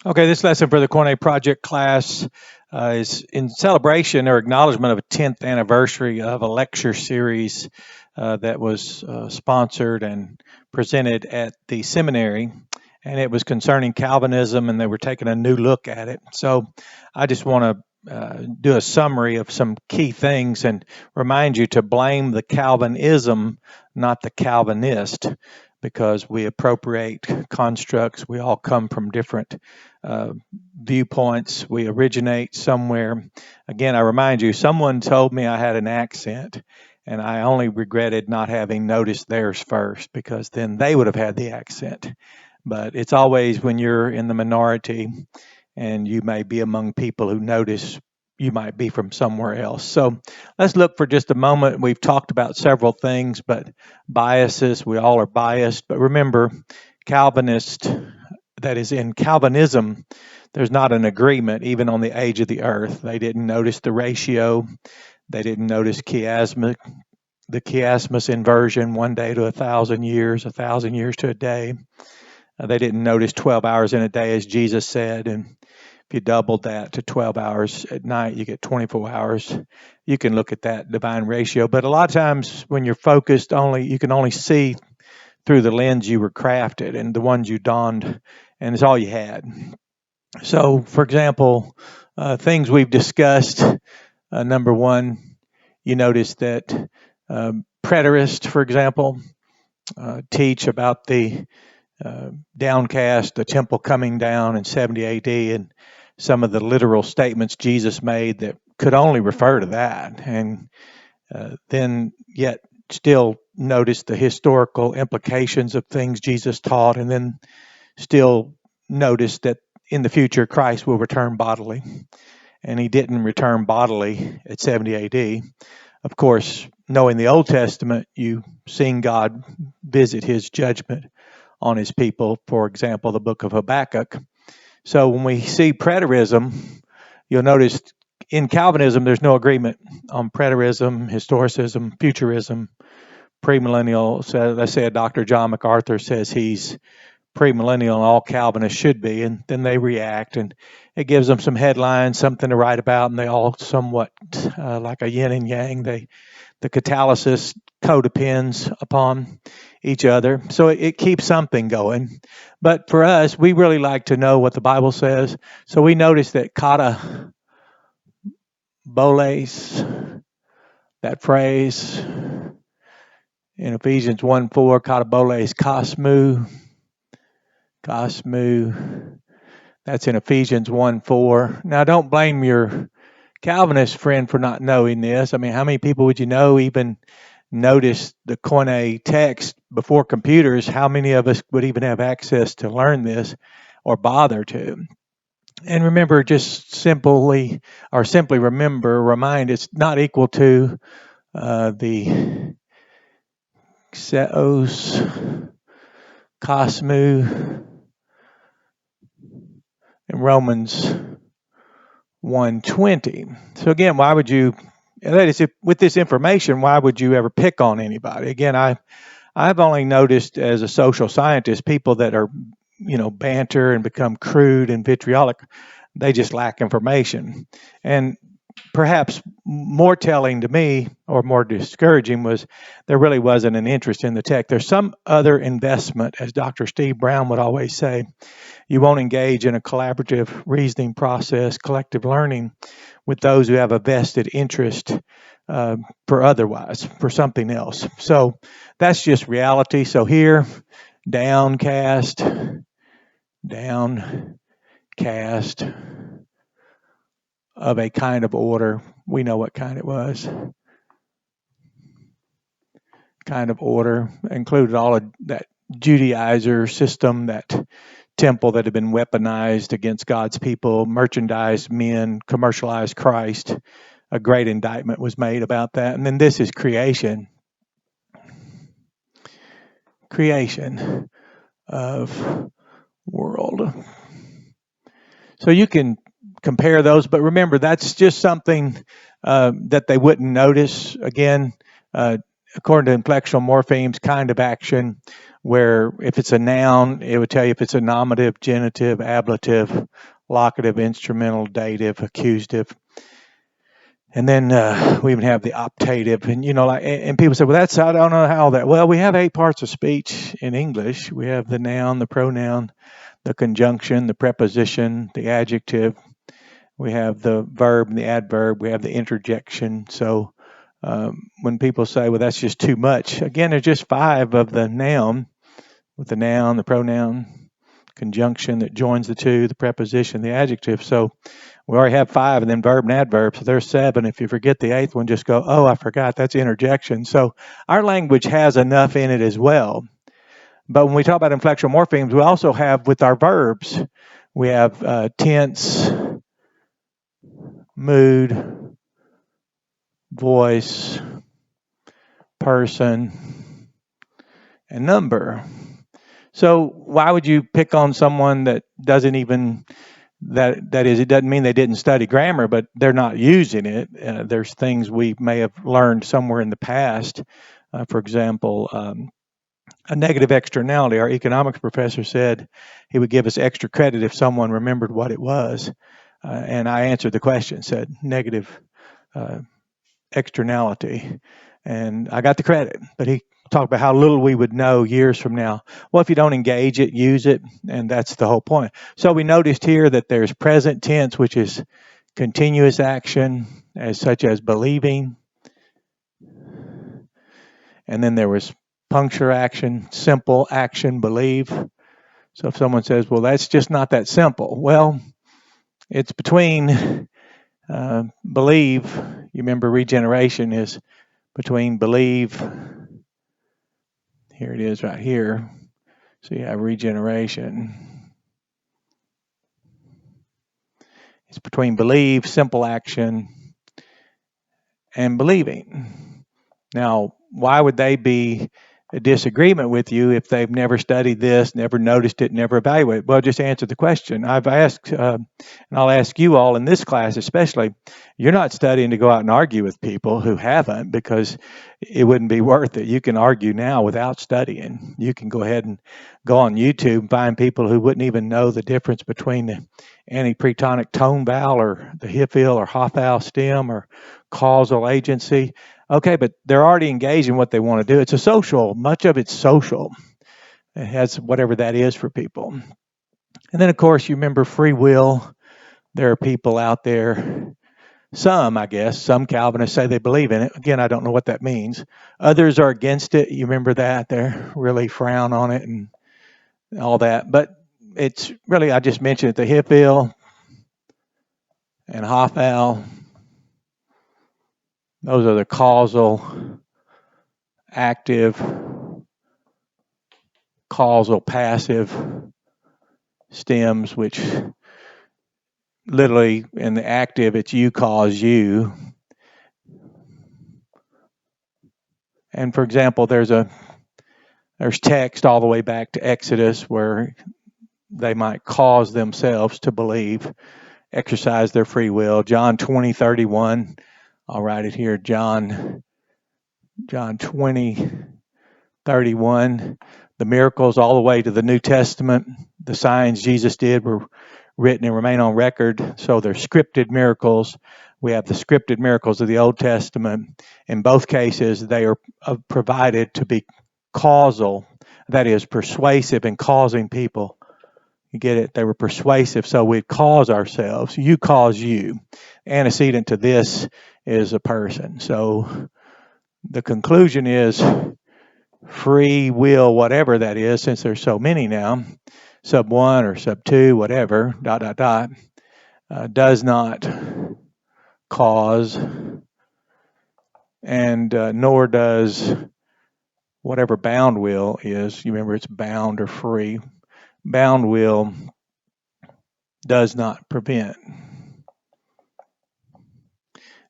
Okay, this lesson for the Koine Project Class is in celebration or acknowledgement of a 10th anniversary of a lecture series that was sponsored and presented at the Seminary. And it was concerning Calvinism, and they were taking a new look at it. So I just want to do a summary of some key things and remind you to blame the Calvinism, not the Calvinist, because we appropriate constructs. We all come from different viewpoints. We originate somewhere. Again, I remind you, someone told me I had an accent, and I only regretted not having noticed theirs first, because then they would have had the accent. But it's always when you're in the minority and you may be among people who notice you might be from somewhere else. So let's look for just a moment. We've talked about several things, but biases, we all are biased. But remember, Calvinist, that is in Calvinism, there's not an agreement even on the age of the earth. They didn't notice the ratio. They didn't notice the chiasmus inversion, 1 day to 1,000 years, 1,000 years to a day. They didn't notice 12 hours in a day, as Jesus said, and if you doubled that to 12 hours at night, you get 24 hours. You can look at that divine ratio. But a lot of times when you're focused you can only see through the lens you were crafted and the ones you donned, and it's all you had. So, for example, things we've discussed, number one, you notice that preterists, for example, teach about the downcast, the temple coming down in 70 AD, and some of the literal statements Jesus made that could only refer to that, and then yet still notice the historical implications of things Jesus taught, and then still notice that in the future Christ will return bodily, and he didn't return bodily at 70 AD. Of course, knowing the Old Testament, you've seen God visit his judgment on his people, for example, the book of Habakkuk. So when we see preterism, you'll notice in Calvinism, there's no agreement on preterism, historicism, futurism, premillennial. So let's say Dr. John MacArthur says he's premillennial and all Calvinists should be, and then they react, and it gives them some headlines, something to write about, and they all somewhat like a yin and yang. The catalysis codepends upon each other, so it keeps something going. But for us, we really like to know what the Bible says. So we notice that kata boles, that phrase in Ephesians 1:4, kata boles kosmu. That's in Ephesians 1:4. Now, don't blame your Calvinist friend for not knowing this. I mean, how many people would you know even notice the Koine text before computers? How many of us would even have access to learn this or bother to? And remember, just simply remind, it's not equal to the Xeos, Cosmu in Romans 1:20. So again, why would you, that is, with this information, why would you ever pick on anybody? Again, I've only noticed as a social scientist, people that are, banter and become crude and vitriolic, they just lack information. And perhaps more telling to me, or more discouraging, was there really wasn't an interest in the text. There's some other investment, as Dr. Steve Brown would always say. You won't engage in a collaborative reasoning process, collective learning, with those who have a vested interest for something else. So that's just reality. So here, downcast, of a kind of order. We know what kind it was. Kind of order included all of that Judaizer system, that temple that had been weaponized against God's people, merchandised men, commercialized Christ. A great indictment was made about that. And then this is creation of world. So you can compare those, but remember, that's just something that they wouldn't notice. Again, according to inflectional morphemes, kind of action, where if it's a noun, it would tell you if it's a nominative, genitive, ablative, locative, instrumental, dative, accusative. And then we even have the optative. And, and people say, well, I don't know how that. Well, we have 8 parts of speech in English. We have the noun, the pronoun, the conjunction, the preposition, the adjective. We have the verb and the adverb. We have the interjection. So when people say, well, that's just too much, again, there's just 5 of the noun, with the noun, the pronoun, conjunction that joins the 2, the preposition, the adjective. So we already have 5, and then verb and adverb. So there's 7. If you forget the 8th one, just go, oh, I forgot, that's interjection. So our language has enough in it as well. But when we talk about inflectional morphemes, we also have with our verbs, we have tense, mood, voice, person, and number. So why would you pick on someone that doesn't even, that is, it doesn't mean they didn't study grammar, but they're not using it. There's things we may have learned somewhere in the past. For example, a negative externality. Our economics professor said he would give us extra credit if someone remembered what it was. And I answered the question, said negative externality. And I got the credit, but he talked about how little we would know years from now. Well, if you don't engage it, use it, and that's the whole point. So we noticed here that there's present tense, which is continuous action, as such as believing. And then there was puncture action, simple action, believe. So if someone says, well, that's just not that simple. Well, it's between believe. You remember regeneration is between believe. Here it is right here. So you have regeneration. It's between believe, simple action, and believing. Now, why would they be a disagreement with you if they've never studied this, never noticed it, never evaluated? Well, just answer the question. I've asked, and I'll ask you all in this class especially, you're not studying to go out and argue with people who haven't, because it wouldn't be worth it. You can argue now without studying. You can go ahead and go on YouTube and find people who wouldn't even know the difference between the antipretonic tone vowel or the hifil or hafal stem or causal agency. Okay, but they're already engaged in what they want to do. It's a social, much of it's social. It has whatever that is for people. And then, of course, you remember free will. There are people out there, some, I guess, some Calvinists say they believe in it. Again, I don't know what that means. Others are against it. You remember that? They really frown on it and all that. But it's really, I just mentioned it, the hifil and hafal. Those are the causal, active, causal, passive stems, which literally in the active, it's you cause you. And for example, there's text all the way back to Exodus where they might cause themselves to believe, exercise their free will. John 20:31. I'll write it here. John 20:31. The miracles all the way to the New Testament, the signs Jesus did were written and remain on record. So they're scripted miracles. We have the scripted miracles of the Old Testament. In both cases, they are provided to be causal, that is, persuasive in causing people. You get it? They were persuasive, so we cause ourselves. You cause you. Antecedent to this is a person. So the conclusion is free will, whatever that is, since there's so many now, sub 1 or sub 2, whatever, ... does not cause, and nor does whatever bound will is. You remember it's bound or free. Bound will does not prevent.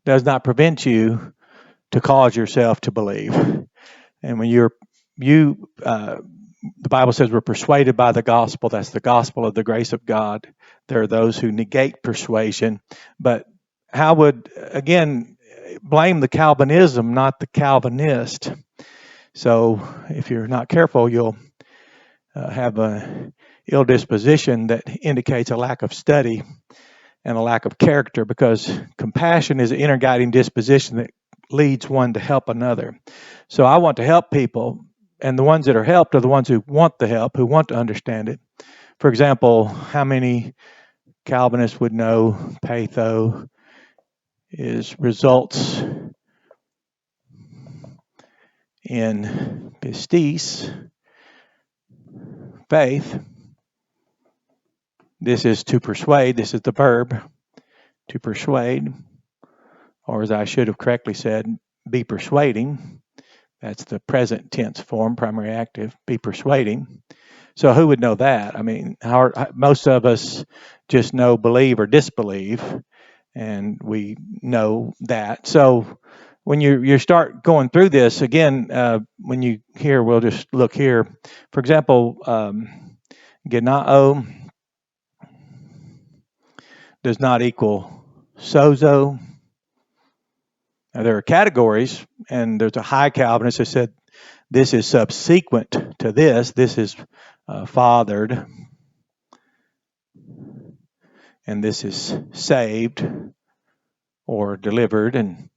Does not prevent you to cause yourself to believe. And when the Bible says we're persuaded by the gospel. That's the gospel of the grace of God. There are those who negate persuasion. But how would, again, blame the Calvinism, not the Calvinist. So if you're not careful, you'll have a ill disposition that indicates a lack of study and a lack of character, because compassion is an inner guiding disposition that leads one to help another. So I want to help people, and the ones that are helped are the ones who want the help, who want to understand it. For example, how many Calvinists would know patho is results in pistis, faith. This is to persuade. This is the verb, to persuade. Or as I should have correctly said, be persuading. That's the present tense form, primary active, be persuading. So who would know that? I mean, most of us just know believe or disbelieve, and we know that. So when you start going through this, again, when you hear, we'll just look here. For example, genao does not equal sozo. Now, there are categories, and there's a high Calvinist that said this is subsequent to this. This is fathered, and this is saved or delivered and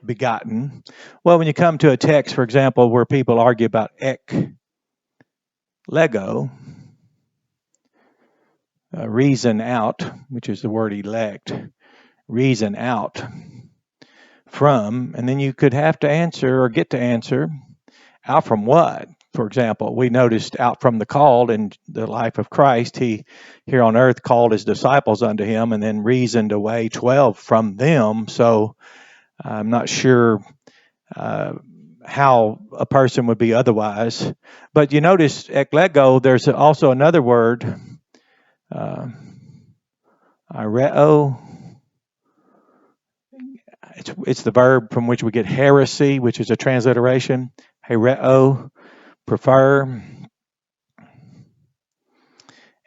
begotten. Well, when you come to a text, for example, where people argue about ek lego, reason out, which is the word elect, reason out from, and then you could have to answer or get to answer, out from what? For example, we noticed out from the called in the life of Christ. He, here on earth, called his disciples unto him and then reasoned away 12 from them. So I'm not sure how a person would be otherwise. But you notice eklego, there's also another word, ireo. It's the verb from which we get heresy, which is a transliteration. Hereo, prefer.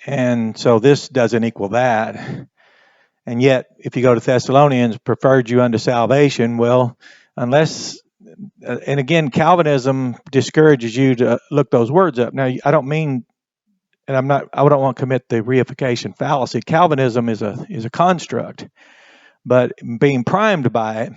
And so this doesn't equal that. And yet, if you go to Thessalonians, preferred you unto salvation, well, unless, and again, Calvinism discourages you to look those words up. Now, I don't mean, and I don't want to commit the reification fallacy. Calvinism is a construct, but being primed by it,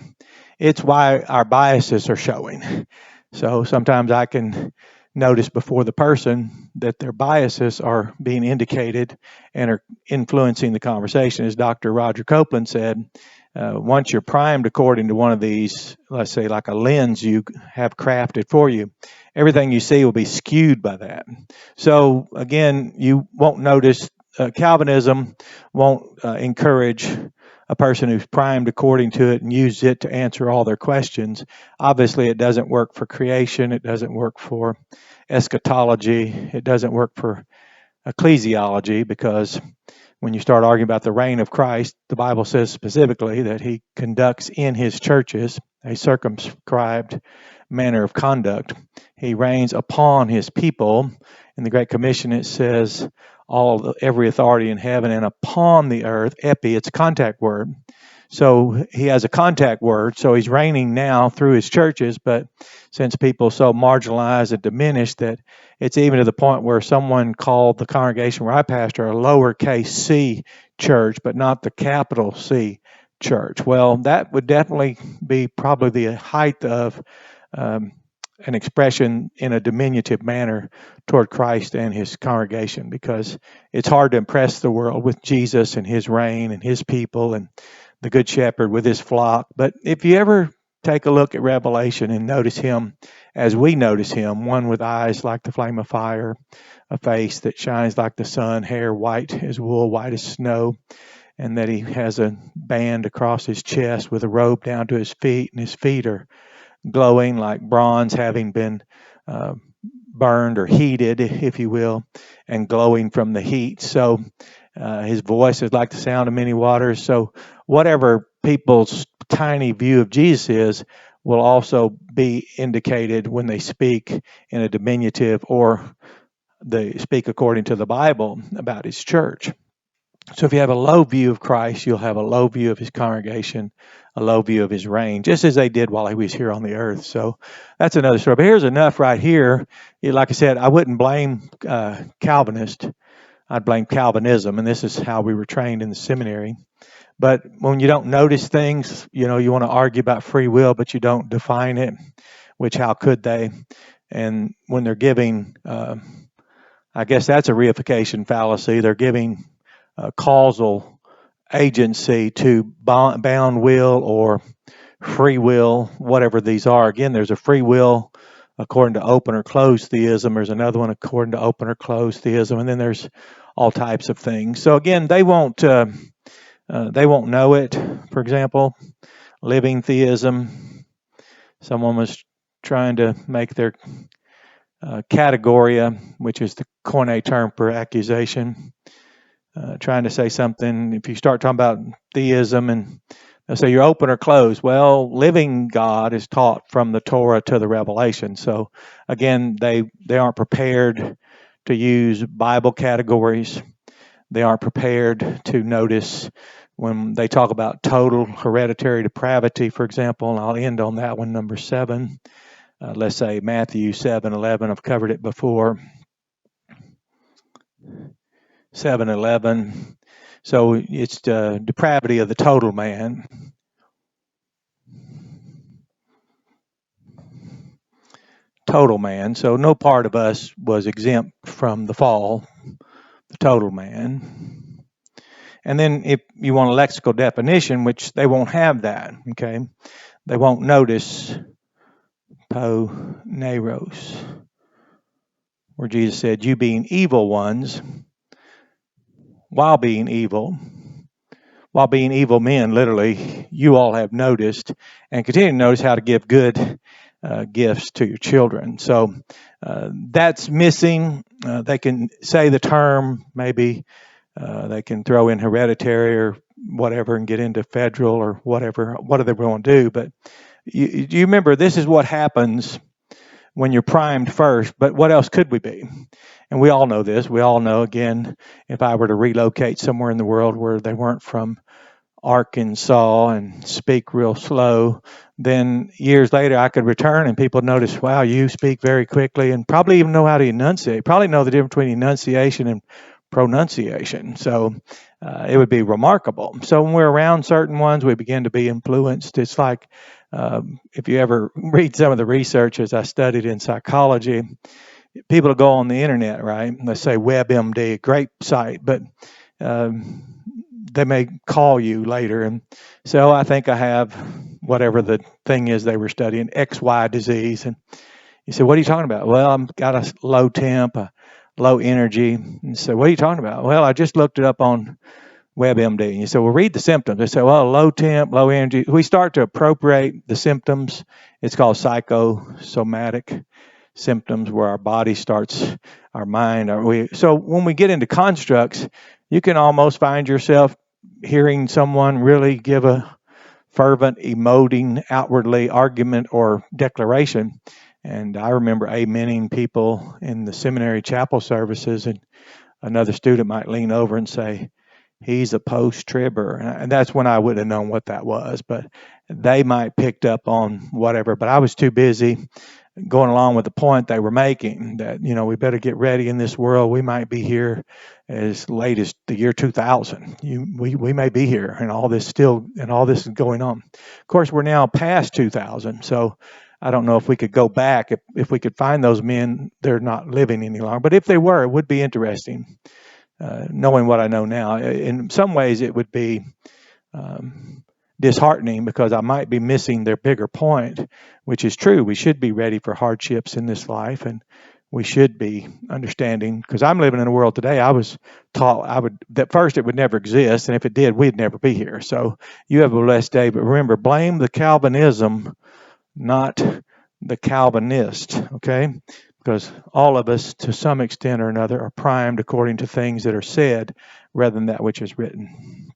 it's why our biases are showing. So sometimes I can notice before the person that their biases are being indicated and are influencing the conversation. As Dr. Roger Copeland said, once you're primed according to one of these, let's say like a lens you have crafted for you, everything you see will be skewed by that. So again, you won't notice, Calvinism won't encourage a person who's primed according to it and use it to answer all their questions. Obviously, it doesn't work for creation. It doesn't work for eschatology. It doesn't work for ecclesiology, because when you start arguing about the reign of Christ, the Bible says specifically that he conducts in his churches a circumscribed manner of conduct. He reigns upon his people. In the Great Commission, it says every authority in heaven and upon the earth. Epi, it's a contact word. So he has a contact word. So he's reigning now through his churches, but since people are so marginalized and diminished that it's even to the point where someone called the congregation where I pastor a lowercase c church, but not the capital C church. Well, that would definitely be probably the height of an expression in a diminutive manner toward Christ and his congregation, because it's hard to impress the world with Jesus and his reign and his people and the good shepherd with his flock. But if you ever take a look at Revelation and notice him as we notice him, one with eyes like the flame of fire, a face that shines like the sun, hair white as wool, white as snow, and that he has a band across his chest with a robe down to his feet, and his feet are glowing like bronze having been burned or heated, if you will, and glowing from the heat. So his voice is like the sound of many waters. So whatever people's tiny view of Jesus is will also be indicated when they speak in a diminutive or they speak according to the Bible about his church. So if you have a low view of Christ, you'll have a low view of his congregation, a low view of his reign, just as they did while he was here on the earth. So that's another story. But here's enough right here. Like I said, I wouldn't blame Calvinist. I'd blame Calvinism, and this is how we were trained in the seminary. But when you don't notice things, you want to argue about free will, but you don't define it, which how could they? And when they're giving, I guess that's a reification fallacy. They're giving causal agency to bound will or free will, whatever these are. Again, there's a free will according to open or closed theism. There's another one according to open or closed theism, and then there's all types of things. So again, they won't know it. For example, living theism. Someone was trying to make their categoria, which is the Koine term for accusation, trying to say something. If you start talking about theism and they'll say you're open or closed. Well, living God is taught from the Torah to the Revelation. So again, they aren't prepared to use Bible categories. They aren't prepared to notice when they talk about total hereditary depravity, for example, and I'll end on that one, number 7. Let's say Matthew 7:11. I've covered it before. 7:11. So it's the depravity of the total man. Total man. So no part of us was exempt from the fall, the total man. And then if you want a lexical definition, which they won't have that, okay? They won't notice poneros, where Jesus said, you being evil ones, while being evil men, literally, you all have noticed and continue to notice how to give good gifts to your children. So that's missing. They can say the term, maybe they can throw in hereditary or whatever and get into federal or whatever. What are they going to do? But you remember, this is what happens when you're primed first. But what else could we be? And we all know this. We all know, again, if I were to relocate somewhere in the world where they weren't from Arkansas and speak real slow, then years later I could return and people notice, wow, you speak very quickly, and probably even know how to enunciate, probably know the difference between enunciation and pronunciation. So it would be remarkable. So when we're around certain ones, we begin to be influenced. It's like if you ever read some of the research, as I studied in psychology, people go on the internet, right? Let's say WebMD, a great site, but they may call you later and say, oh, I think I have whatever the thing is they were studying, XY disease. And you say, what are you talking about? Well, I've got a low temp, a low energy. And so, what are you talking about? Well, I just looked it up on WebMD. And you say, well, read the symptoms. They say, well, low temp, low energy. We start to appropriate the symptoms. It's called psychosomatic symptoms, where our body starts, our mind. So when we get into constructs, you can almost find yourself hearing someone really give a fervent, emoting, outwardly argument or declaration. And I remember amening people in the seminary chapel services, and another student might lean over and say, he's a post-tribber. And that's when I would have known what that was. But they might picked up on whatever. But I was too busy going along with the point they were making, that, we better get ready in this world. We might be here as late as the year 2000. We may be here, and all this is going on. Of course, we're now past 2000, so I don't know if we could go back. If we could find those men, they're not living any longer. But if they were, it would be interesting, knowing what I know now. In some ways, it would be disheartening, because I might be missing their bigger point, which is true. We should be ready for hardships in this life, and we should be understanding, because I'm living in a world today, I was taught that first it would never exist, and if it did, we'd never be here. So you have a blessed day, but remember, blame the Calvinism, not the Calvinist, okay? Because all of us, to some extent or another, are primed according to things that are said rather than that which is written.